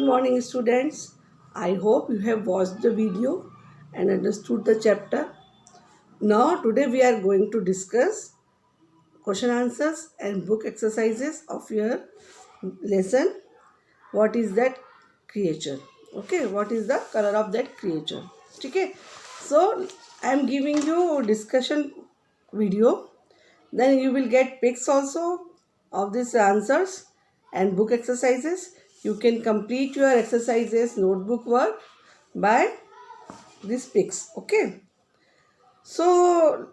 Good morning, students. I hope you have watched the video and understood the chapter. Now, today we are going to discuss question answers and book exercises of your lesson. What is that creature? Okay, what is the color of that creature? Okay, so I am giving you discussion video. Then you will get pics also of these answers and book exercises. You can complete your exercises notebook work by these pics. Okay. So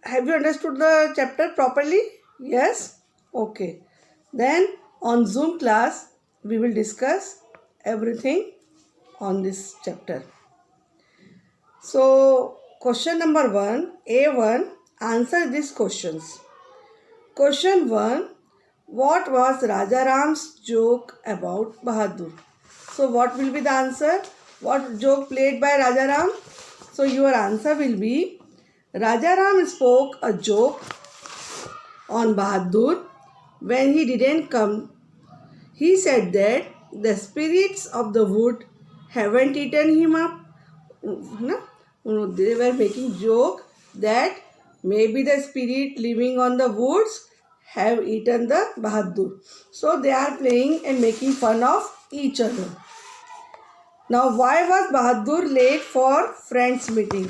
have you understood the chapter properly? Yes? Okay. Then on Zoom class we will discuss everything on this chapter. So question number 1, A1, answer these questions. Question 1. What was Rajaram's joke about Bahadur? So what will be the answer? What joke played by Rajaram? So your answer will be Rajaram spoke a joke on Bahadur when he didn't come. He said that the spirits of the wood haven't eaten him up. They were making joke that maybe the spirit living on the woods have eaten the Bahadur. So they are playing and making fun of each other. Now why was Bahadur late for friends meeting?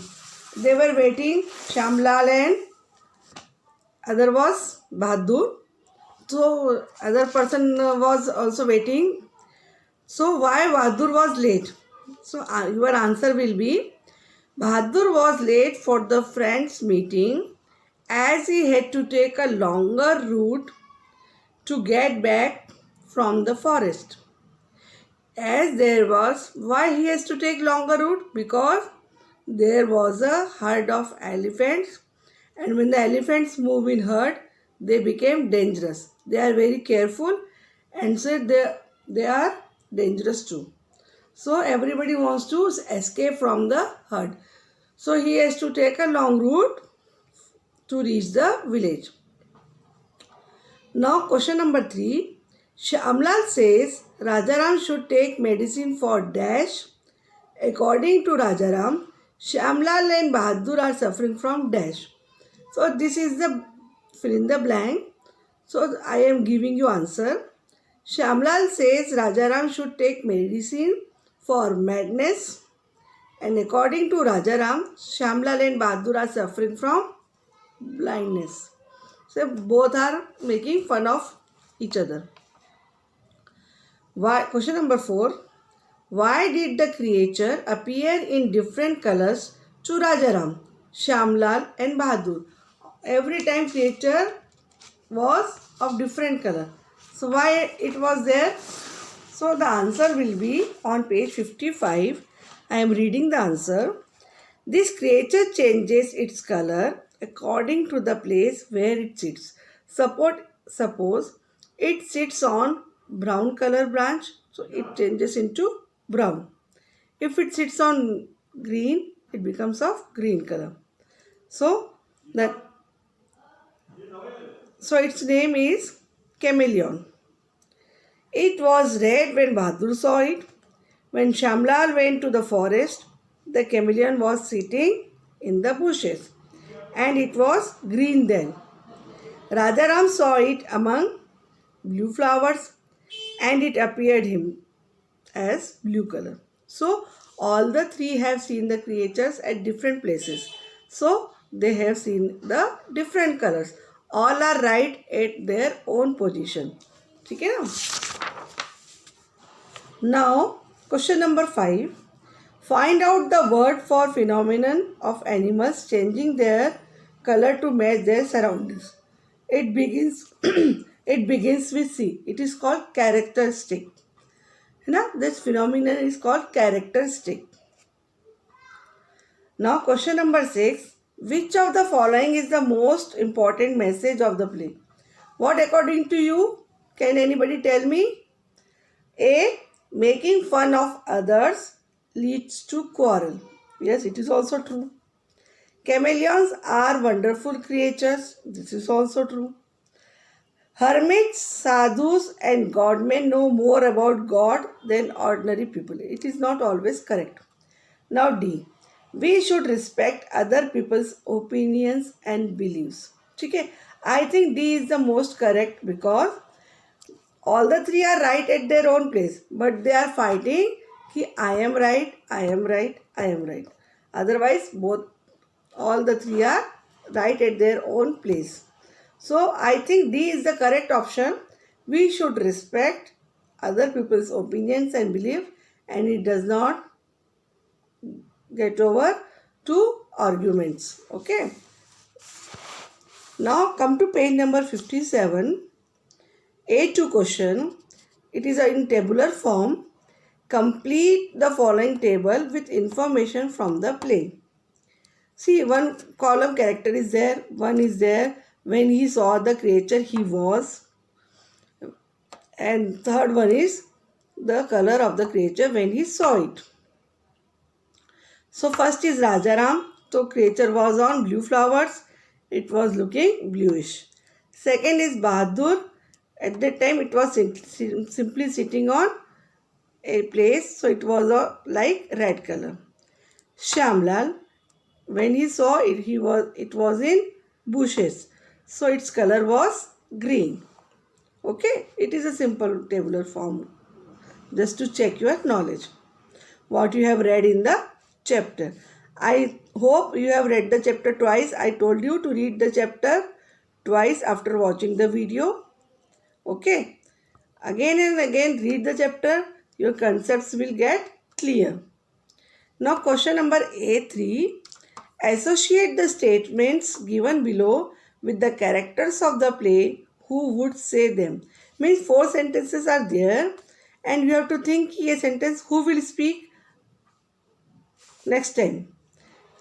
They were waiting, Shyamlal and other was Bahadur. So other person was also waiting. So why Bahadur was late? So your answer will be Bahadur was late for the friends meeting as he had to take a longer route to get back from the forest. Why he has to take longer route? Because there was a herd of elephants, and when the elephants move in herd, they became dangerous. They are very careful, and so they are dangerous too. So everybody wants to escape from the herd. So he has to take a long route to reach the village. Now question number 3. Shyamlal says Rajaram should take medicine for dash. According to Rajaram, Shyamlal and Bahadur are suffering from dash. So this is the fill in the blank. So I am giving you answer. Shyamlal says Rajaram should take medicine for madness. And according to Rajaram, Shyamlal and Bahadur are suffering from blindness. So both are making fun of each other. Question number 4. Why did the creature appear in different colors to Rajaram, Shyamlal and Bahadur? Every time creature was of different color. So why it was there? So the answer will be on page 55. I am reading the answer. This creature changes its color according to the place where it sits. Suppose it sits on brown color branch, so it changes into brown. If it sits on green, it becomes of green color. So its name is chameleon. It was red when Bahadur saw it. When Shyamlal went to the forest, the chameleon was sitting in the bushes and it was green then. Rajaram saw it among blue flowers and it appeared him as blue color. So all the three have seen the creatures at different places. So they have seen the different colors. All are right at their own position. Okay, now question number 5. Find out the word for phenomenon of animals changing their color to match their surroundings. It begins it begins with C. It is called characteristic. This phenomenon is called characteristic. Now question number 6. Which of the following is the most important message of the play? What according to you? Can anybody tell me? A. Making fun of others leads to quarrel. Yes, it is also true. Chameleons are wonderful creatures. This is also true. Hermits, sadhus and godmen know more about God than ordinary people. It is not always correct. Now D. We should respect other people's opinions and beliefs. Okay? I think D is the most correct because all the three are right at their own place, but they are fighting कि I am right, I am right, I am right. Otherwise, all the three are right at their own place. So I think D is the correct option. We should respect other people's opinions and belief, and it does not get over to arguments. Okay. Now come to page number 57. A2 question. It is in tabular form. Complete the following table with information from the play. See, one column character is there, one is there when he saw the creature he was, and third one is the color of the creature when he saw it. So first is Rajaram. So creature was on blue flowers. It was looking bluish. Second is Bahadur. At that time it was simply sitting on a place. So it was like red color. Shyamlal. When he saw it, it was in bushes. So its color was green. Okay. It is a simple tabular form. Just to check your knowledge. What you have read in the chapter. I hope you have read the chapter twice. I told you to read the chapter twice after watching the video. Okay. Again and again read the chapter. Your concepts will get clear. Now question number A3. Associate the statements given below with the characters of the play. Who would say them? Means 4 sentences are there and you have to think a sentence who will speak next time.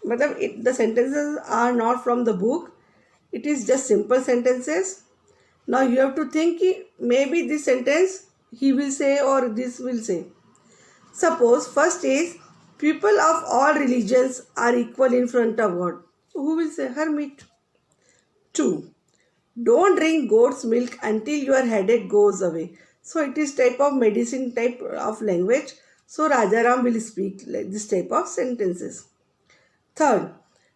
The sentences are not from the book. It is just simple sentences. Now you have to think maybe this sentence he will say or this will say. Suppose first is people of all religions are equal in front of God. Who will say? Hermit. 2. Don't drink goat's milk until your headache goes away. So it is type of medicine type of language. So Rajaram will speak like this type of sentences. Third,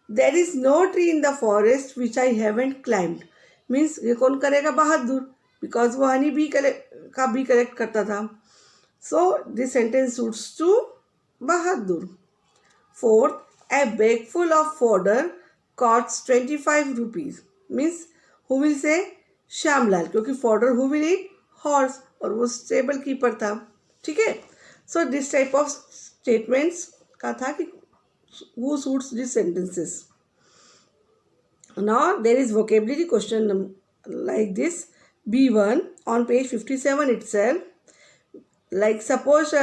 there is no tree in the forest which I haven't climbed. Means ये कौन करेगा? बहादुर, because वो honey bee का bee collect करता था. So this sentence suits to Bahadur. Fourth, a bagful of fodder costs 25 rupees. Means who will say? Shyamlal, क्योंकि fodder who will eat? Horse, और वो stable keeper था. ठीक है? So this type of statements का था कि who suits these sentences. Now there is vocabulary question like this. B1 on page 57 itself. Like suppose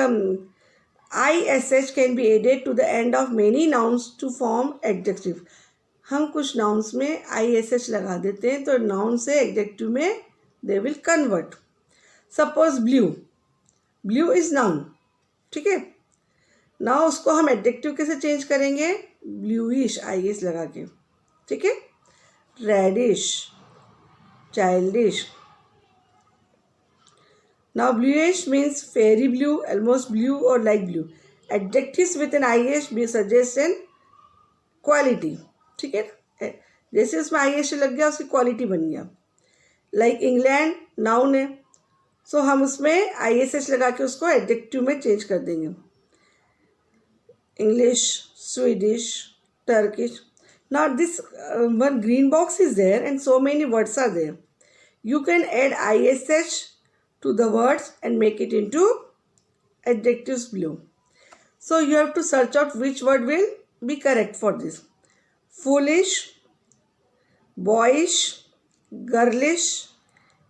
ISH can be added to the end of many nouns to form adjective. हम कुछ nouns में ISH लगा देते हैं तो noun से adjective में they will convert. Suppose blue. Blue is noun. ठीक है? Now उसको हम adjective कैसे change करेंगे? Bluish IS लगा के. ठीक है? Reddish, childish. Now bluish means fairy blue, almost blue or like blue. Adjectives with an IH be suggest an quality. ठीक है? जैसे उसमें IH लग गया उसकी quality बन गया. Like England noun है, so हम उसमें ISH लगा के उसको adjective में change कर देंगे. English, Swedish, Turkish. Now this one green box is there and so many words are there. You can add ISH to the words and make it into adjectives below. So you have to search out which word will be correct for this. Foolish, boyish, girlish,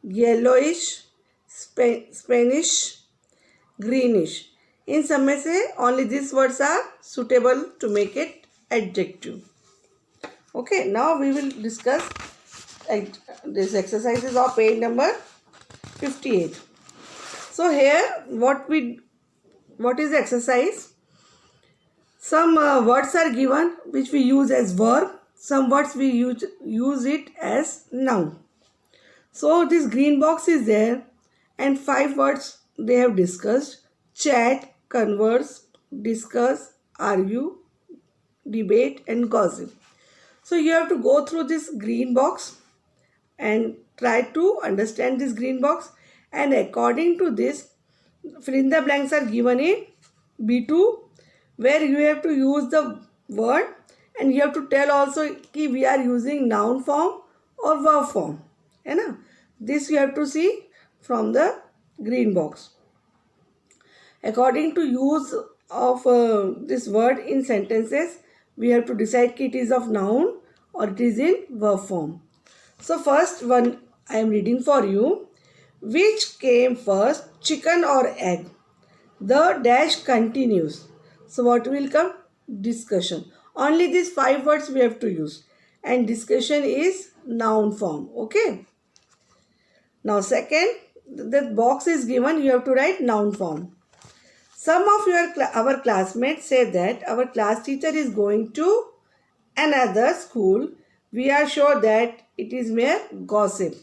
yellowish, Spanish, greenish. In some में से only these words are suitable to make it adjective. Okay, now we will discuss these exercises of page number 58. So here what is the exercise? Some words are given which we use as verb. Some words we use it as noun. So this green box is there and 5 words they have discussed: chat, converse, discuss, argue, debate and gossip. So you have to go through this green box and try to understand this green box, and according to this, fill in the blanks are given in B2, where you have to use the word and you have to tell also कि we are using noun form or verb form, है ना. This you have to see from the green box. According to use of this word in sentences, we have to decide कि it is of noun or it is in verb form. So first one I am reading for you. Which came first, chicken or egg? The dash continues. So what will come? Discussion. Only these 5 words we have to use. And discussion is noun form. Okay. Now second, the box is given. You have to write noun form. Some of our classmates say that our class teacher is going to another school. We are sure that it is mere gossip.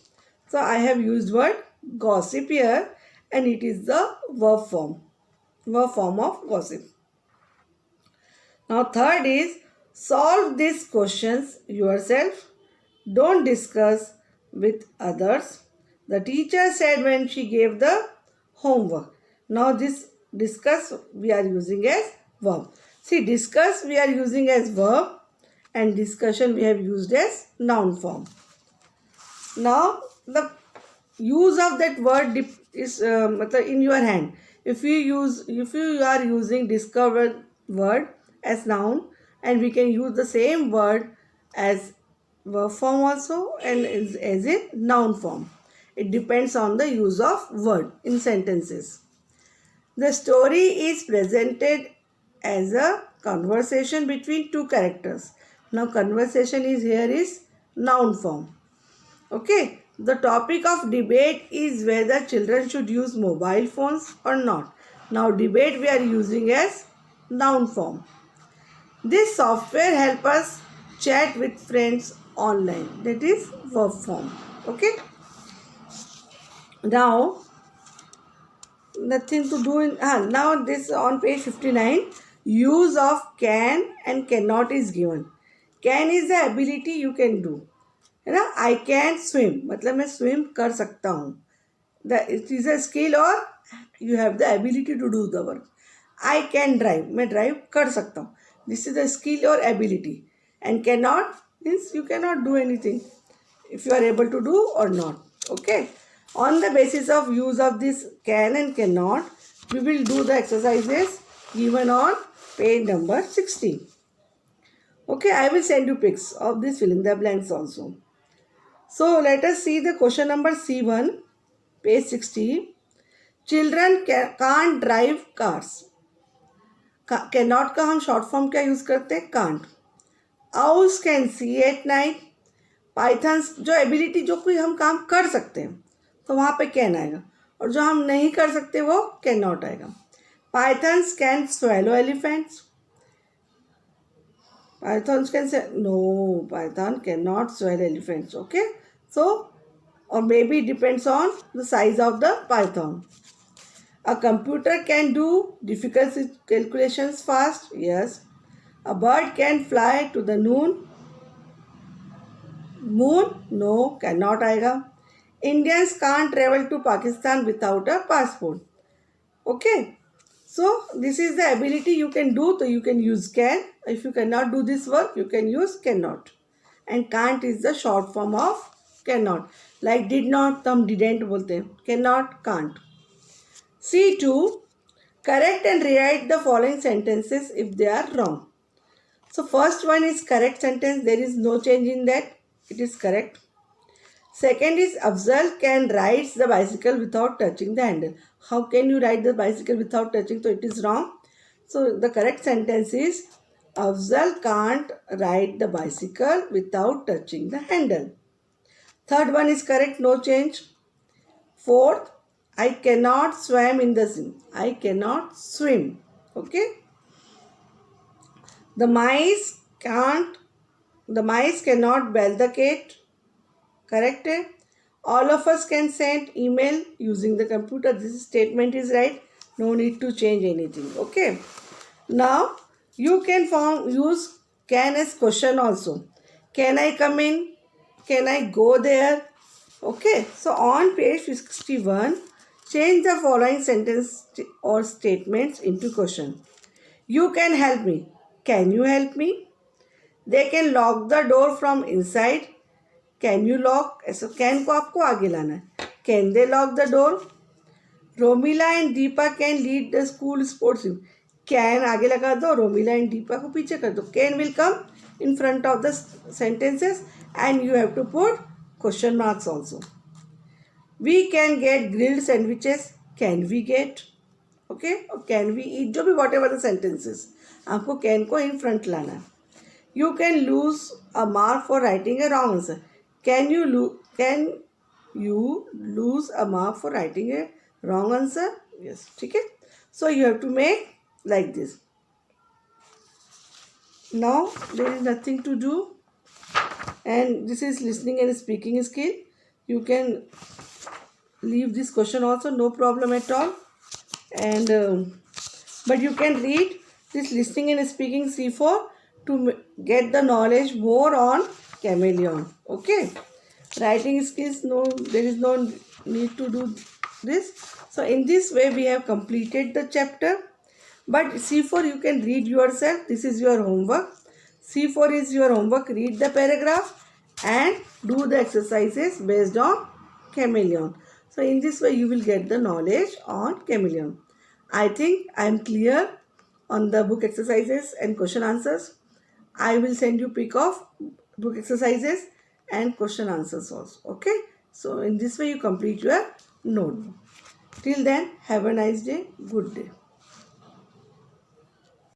So I have used word gossip here, and it is the verb form of gossip. Now third is solve these questions yourself. Don't discuss with others. The teacher said when she gave the homework. Now this discuss we are using as verb. See, discuss we are using as verb and discussion we have used as noun form. Now the use of that word is in your hand. If you are using discover word as noun, and we can use the same word as verb form also and as in noun form. It depends on the use of word in sentences. The story is presented as a conversation between 2 characters. Now conversation is noun form. Okay. The topic of debate is whether children should use mobile phones or not. Now debate we are using as noun form. This software helps us chat with friends online. That is verb form. Okay. Now nothing to do in now this on page 59, use of can and cannot is given. Can is the ability you can do, है ना. I can swim मतलब मैं swim कर सकता हूँ. It is a skill or you have the ability to do the work. I can drive मैं drive कर सकता हूँ. This is a skill or ability. And cannot means you cannot do anything if you are able to do or not. Okay. On the basis of use of this can and cannot, we will do the exercises given on page number 60. Okay, I will send you pics of this fill in the blanks also. So let us see the question number C1, page 60. Children can't drive cars. Cannot का हम short form क्या use करते हैं? Can't. Owls can see at night. Pythons जो ability जो कोई हम काम कर सकते हैं तो वहाँ पे can आएगा, और जो हम नहीं कर सकते वो cannot आएगा. Pythons can swallow elephants. Pythons can say no, Python cannot swallow elephants. Okay. So, or maybe it depends on the size of the python. A computer can do difficult calculations fast. Yes. A bird can fly to the moon. No, cannot आएगा. Indians can't travel to Pakistan without a passport. Okay. So this is the ability you can do. So you can use can. If you cannot do this work, you can use cannot. And can't is the short form of cannot. Like did not, हम didn't बोलते हैं. Cannot, can't. C2. Correct and rewrite the following sentences if they are wrong. So first one is correct sentence. There is no change in that. It is correct. Second is Afzal can ride the bicycle without touching the handle. How can you ride the bicycle without touching? So it is wrong. So the correct sentence is Afzal can't ride the bicycle without touching the handle. Third one is correct, no change. Fourth, I cannot swim in the sea. I cannot swim. Okay. The mice cannot bell the cat. Correct है. All of us can send email using the computer. This statement is right. No need to change anything. Okay. Now you can use can as question also. Can I come in? Can I go there? Okay. So on page 61, change the following sentence or statements into question. You can help me. Can you help me? They can lock the door from inside. Can you lock? ऐसा can को आपको आगे लाना है. Can they lock the door? Romila and Deepa can lead the school sports team. Can आगे लगा दो. Romila and Deepa को पीछे कर दो. Can will come in front of the sentences and you have to put question marks also. We can get grilled sandwiches. Can we get? Okay. Or can we eat? जो भी whatever the sentences. आपको can को in front लाना है. You can lose a mark for writing a wrong answer. Can you lose a mark for writing a wrong answer? Yes. Okay. So you have to make like this. Now there is nothing to do, and this is listening and speaking skill. You can leave this question also, no problem at all. And but you can read this listening and speaking C4 to get the knowledge more on chameleon. Okay. Writing skills, no, there is no need to do this. So in this way we have completed the chapter. But C4 you can read yourself. This is your homework. C4 is your homework. Read the paragraph and do the exercises based on chameleon. So in this way you will get the knowledge on chameleon. I think I am clear on the book exercises and question answers. I will send you pic of book exercises and question answers also. Okay. So in this way you complete your notebook. Till then, have a nice day. Good day.